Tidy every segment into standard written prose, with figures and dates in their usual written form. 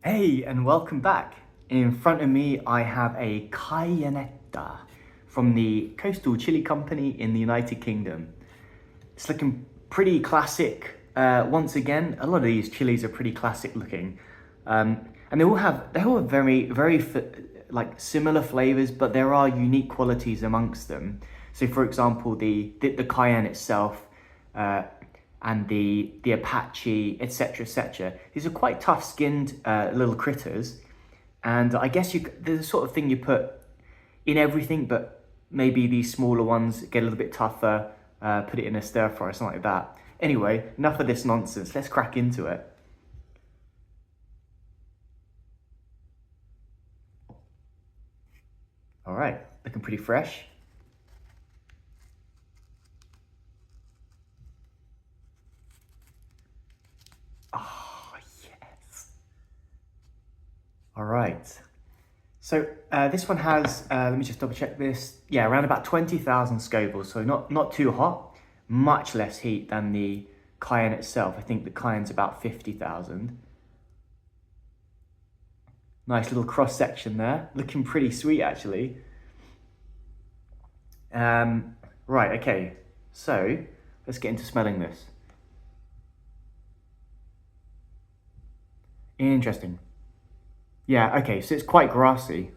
Hey, and welcome back. In front of me, I have a Cayenetta from the Coastal Chili Company in the United Kingdom. It's looking pretty classic. Once again, a lot of these chilies are pretty classic looking. And they all have very similar flavors, but there are unique qualities amongst them. So for example, the cayenne itself, and the Apache, etc., etc. These are quite tough-skinned little critters, and I guess they're the sort of thing you put in everything, but maybe these smaller ones get a little bit tougher. Put it in a stir fry or something like that. Anyway, enough of this nonsense. Let's crack into it. All right, looking pretty fresh. Oh, yes. All right. So this one has, let me just double check this. Yeah, around about 20,000 Scovilles, so not too hot, much less heat than the Cayenne itself. I think the Cayenne's about 50,000. Nice little cross section there, looking pretty sweet actually. Right, okay, so let's get into smelling this. Interesting. Yeah, okay, so it's quite grassy.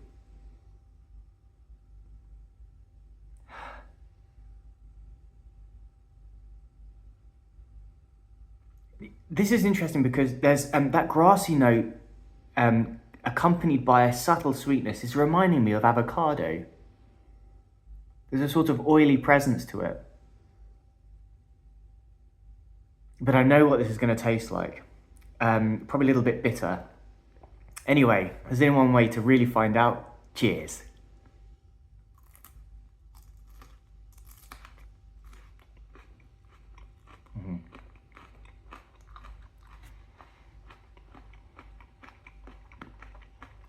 This is interesting because there's that grassy note accompanied by a subtle sweetness. It's reminding me of avocado. There's a sort of oily presence to it. But I know what this is going to taste like. Probably a little bit bitter. Anyway, there's only one way to really find out. Cheers.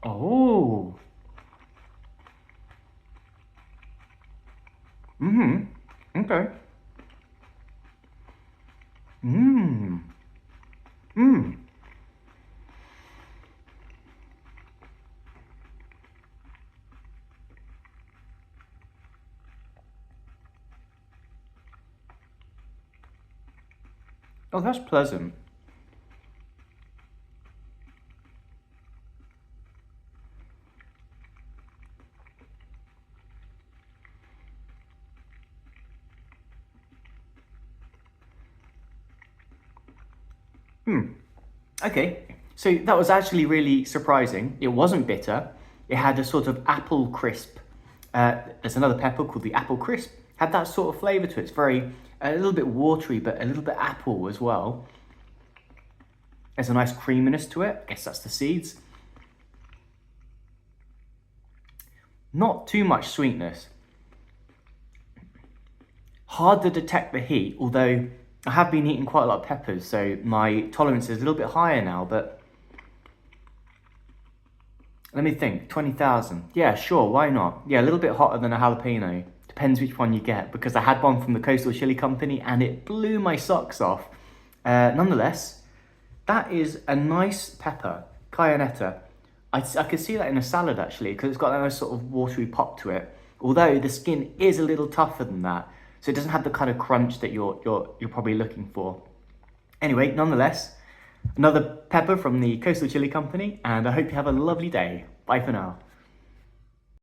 Oh. Okay. Mmm. Mmm. Oh, that's pleasant. Okay, so that was actually really surprising. It wasn't bitter. It had a sort of apple crisp. There's another pepper called the apple crisp. Had that sort of flavour to it. It's a little bit watery, but a little bit apple as well. There's a nice creaminess to it. I guess that's the seeds. Not too much sweetness. Hard to detect the heat, although I have been eating quite a lot of peppers, so my tolerance is a little bit higher now, but let me think, 20,000. Yeah, sure, why not? Yeah, a little bit hotter than a jalapeno. Depends which one you get, because I had one from the Coastal Chili Company and it blew my socks off. Nonetheless, that is a nice pepper, Cayenetta. I could see that in a salad actually, because it's got a nice sort of watery pop to it. Although the skin is a little tougher than that, so it doesn't have the kind of crunch that you're probably looking for. Anyway, nonetheless, another pepper from the Coastal Chili Company, and I hope you have a lovely day. Bye for now.